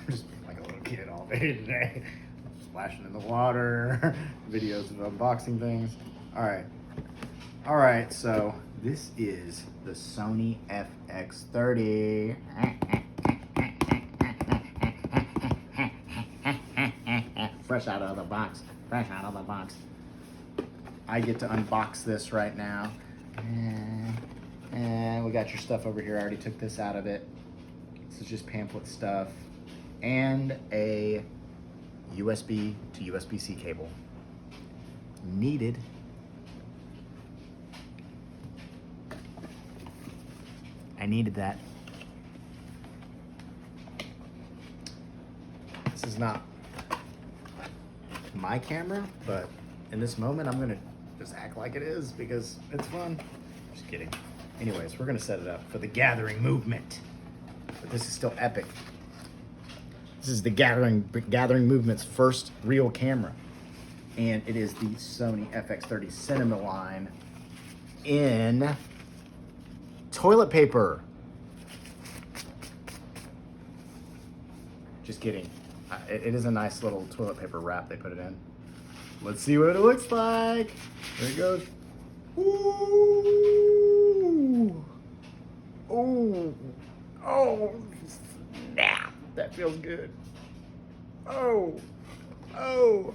I'm just like a little kid all day today. Splashing in the water, videos of unboxing things. All right, so this is the Sony FX30. Fresh out of the box, fresh out of the box. I get to unbox this right now. And we got your stuff over here. I already took this out of it. This is just pamphlet stuff and a USB to USB-C cable. Needed. I needed that. This is not my camera, but in this moment, I'm gonna just act like it is because it's fun. Just kidding. Anyways, we're gonna set it up for the gathering movement. But this is still epic. This is the gathering movement's first real camera. And it is the Sony FX30 Cinema line in toilet paper. Just kidding. It is a nice little toilet paper wrap they put it in. Let's see what it looks like. There it goes. Ooh. Oh. Oh. Snap. That feels good. Oh. Oh.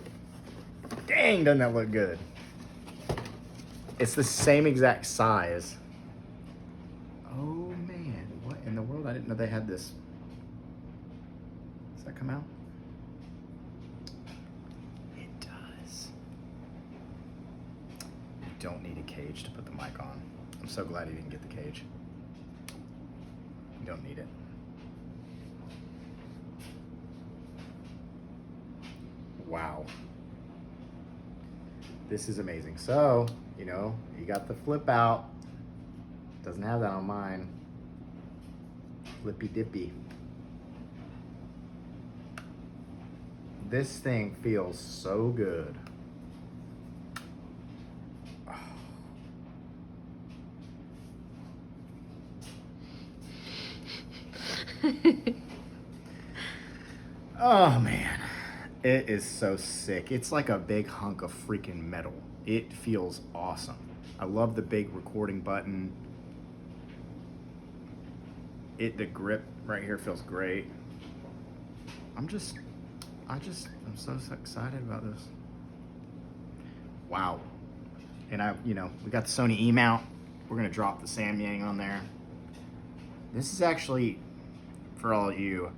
Dang, doesn't that look good? It's the same exact size. Oh man, what in the world? I didn't know they had this. Does that come out? It does. You don't need a cage to put the mic on. I'm so glad you didn't get the cage. You don't need it. Wow. This is amazing. So, you know, you got the flip out. Doesn't have that on mine. Flippy dippy. This thing feels so good. Oh man, it is so sick. It's like a big hunk of freaking metal. It feels awesome. I love the big recording button. The grip right here feels great. I'm so excited about this. Wow. And we got the Sony E-mount. We're gonna drop the Samyang on there. This is actually, for all you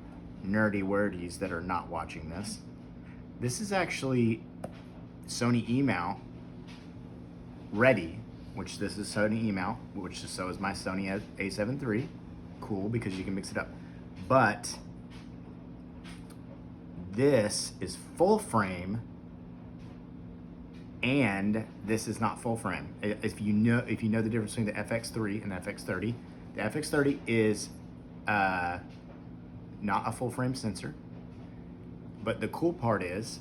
nerdy wordies that are not watching this is actually Sony E-mount ready, which this is Sony E-mount, which so is my Sony A7 III. Cool, because you can mix it up. But this is full frame, and this is not full frame. If you know the difference between the FX3 and the FX30, the FX30 is not a full frame sensor. But the cool part is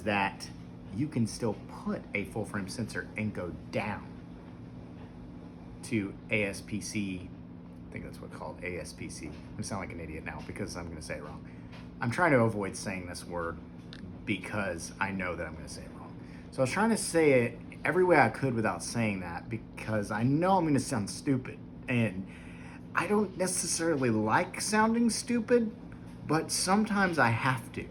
that you can still put a full frame sensor and go down to ASPC. I think that's what's called ASPC. I sound like an idiot now because I'm gonna say it wrong. I'm trying to avoid saying this word because I know that I'm gonna say it wrong. So I was trying to say it every way I could without saying that because I know I'm gonna sound stupid. And I don't necessarily like sounding stupid, but sometimes I have to.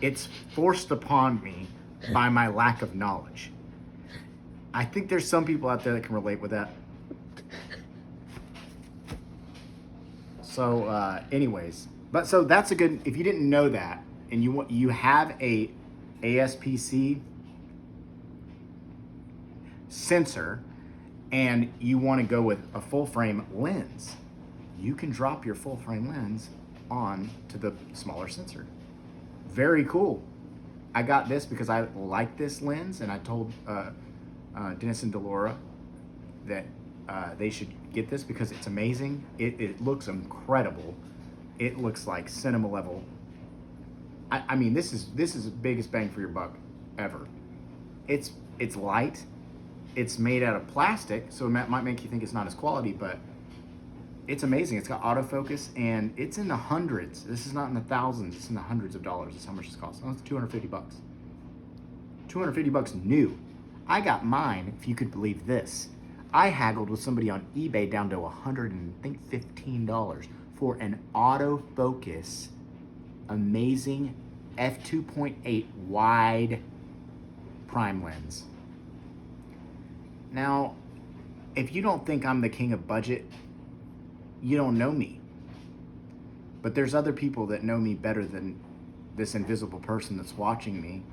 It's forced upon me by my lack of knowledge. I think there's some people out there that can relate with that. So anyways, so that's a good, if you didn't know that, and you have a ASPC sensor, and you want to go with a full frame lens, you can drop your full frame lens on to the smaller sensor. Very cool. I got this because I like this lens, and I told Dennis and Delora that they should get this because it's amazing. It looks incredible. It looks like cinema level. I mean, this is the biggest bang for your buck ever. It's light. It's made out of plastic, so it might make you think it's not as quality, but it's amazing. It's got autofocus, and it's in the hundreds. This is not in the thousands. It's in the hundreds of dollars. That's how much it costs. Oh, it's 250 bucks. 250 bucks new. I got mine, if you could believe this. I haggled with somebody on eBay down to $115 for an autofocus, amazing f2.8 wide prime lens. Now, if you don't think I'm the king of budget, you don't know me. But there's other people that know me better than this invisible person that's watching me,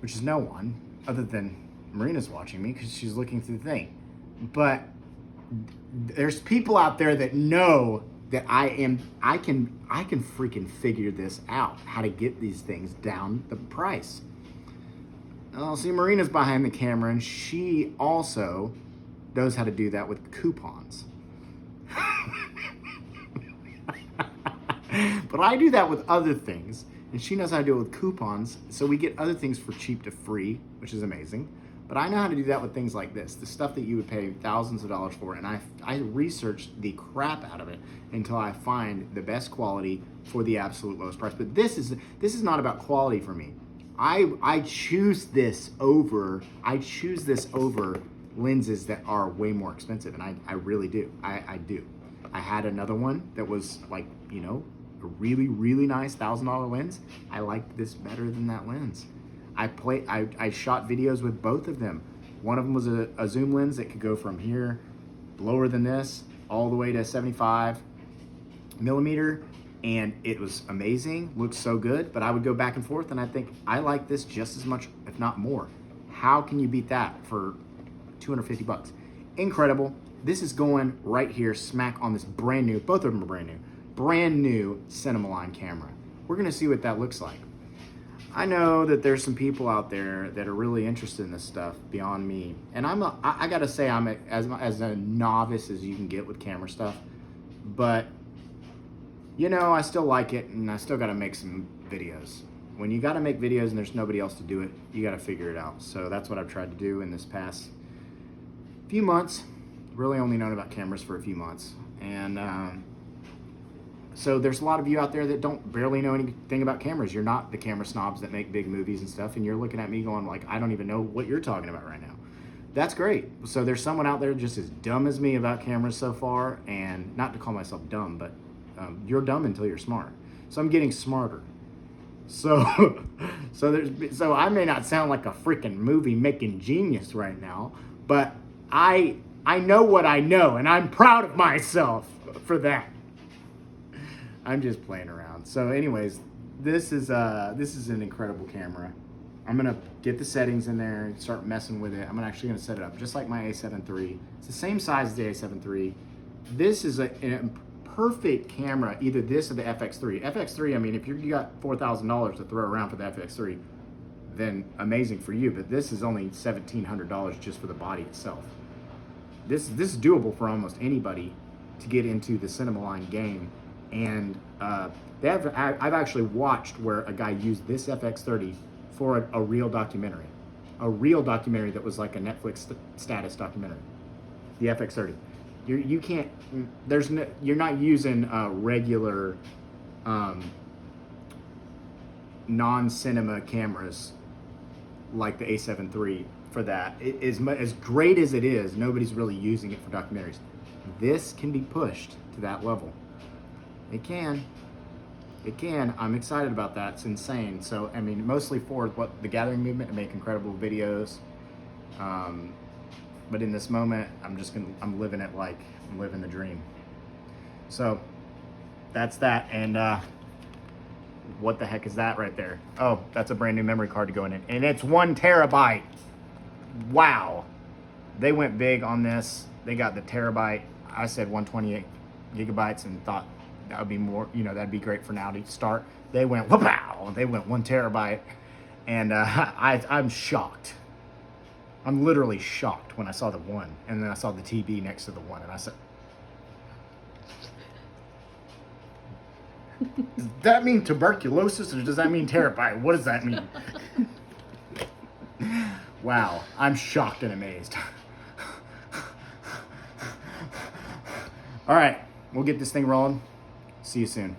which is no one other than Marina's watching me because she's looking through the thing. But there's people out there that know that I can freaking figure this out, how to get these things down the price. Oh, see, Marina's behind the camera, and she also knows how to do that with coupons. But I do that with other things, and she knows how to do it with coupons, so we get other things for cheap to free, which is amazing. But I know how to do that with things like this, the stuff that you would pay thousands of dollars for, and I researched the crap out of it until I find the best quality for the absolute lowest price. But this is not about quality for me. I choose this over lenses that are way more expensive, and I really do. I do. I had another one that was like, you know, a really, really nice $1,000 lens. I liked this better than that lens. I shot videos with both of them. One of them was a zoom lens that could go from here, lower than this, all the way to 75 millimeter, and it was amazing, looked so good, but I would go back and forth, and I think I like this just as much, if not more. How can you beat that for 250 bucks? Incredible. This is going right here, smack on this brand new, both of them are brand new Cinema Line camera. We're gonna see what that looks like. I know that there's some people out there that are really interested in this stuff beyond me, and I gotta say I'm as a novice as you can get with camera stuff, but you know, I still like it, and I still gotta make some videos. When you gotta make videos and there's nobody else to do it, you gotta figure it out. So that's what I've tried to do in this past few months. Really only known about cameras for a few months, and so there's a lot of you out there that don't barely know anything about cameras. You're not the camera snobs that make big movies and stuff, and you're looking at me going like, I don't even know what you're talking about right now. That's great. So there's someone out there just as dumb as me about cameras so far, and not to call myself dumb, but you're dumb until you're smart. So I'm getting smarter. So so I may not sound like a freaking movie making genius right now, but I know what I know, and I'm proud of myself for that. I'm just playing around. So anyways, this is an incredible camera. I'm gonna get the settings in there and start messing with it. I'm actually gonna set it up just like my A7 III. It's the same size as the A7 III. This is a perfect camera, either this or the FX3. FX3, I mean, if you got $4,000 to throw around for the FX3, then amazing for you, but this is only $1,700 just for the body itself. This is doable for almost anybody to get into the Cinema Line game. And I've actually watched where a guy used this FX30 for a real documentary. A real documentary that was like a Netflix status documentary. The FX30. You can't, you're not using regular non-cinema cameras like the A7 III for that. As great as it is, nobody's really using it for documentaries. This can be pushed to that level. It can. I'm excited about that. It's insane. So, I mean, mostly for what the gathering movement to make incredible videos. But in this moment, I'm living it like I'm living the dream. So that's that. And what the heck is that right there? Oh, that's a brand new memory card to go in it. And it's 1 terabyte. Wow. They went big on this. They got the terabyte. I said 128 gigabytes and thought that would be more, you know, that'd be great for now to start. They went whoop-ow. They went 1 terabyte. And I'm shocked. I'm literally shocked when I saw the 1, and then I saw the TV next to the 1, and I said, does that mean tuberculosis, or does that mean terabyte? What does that mean? Wow, I'm shocked and amazed. All right, we'll get this thing rolling. See you soon.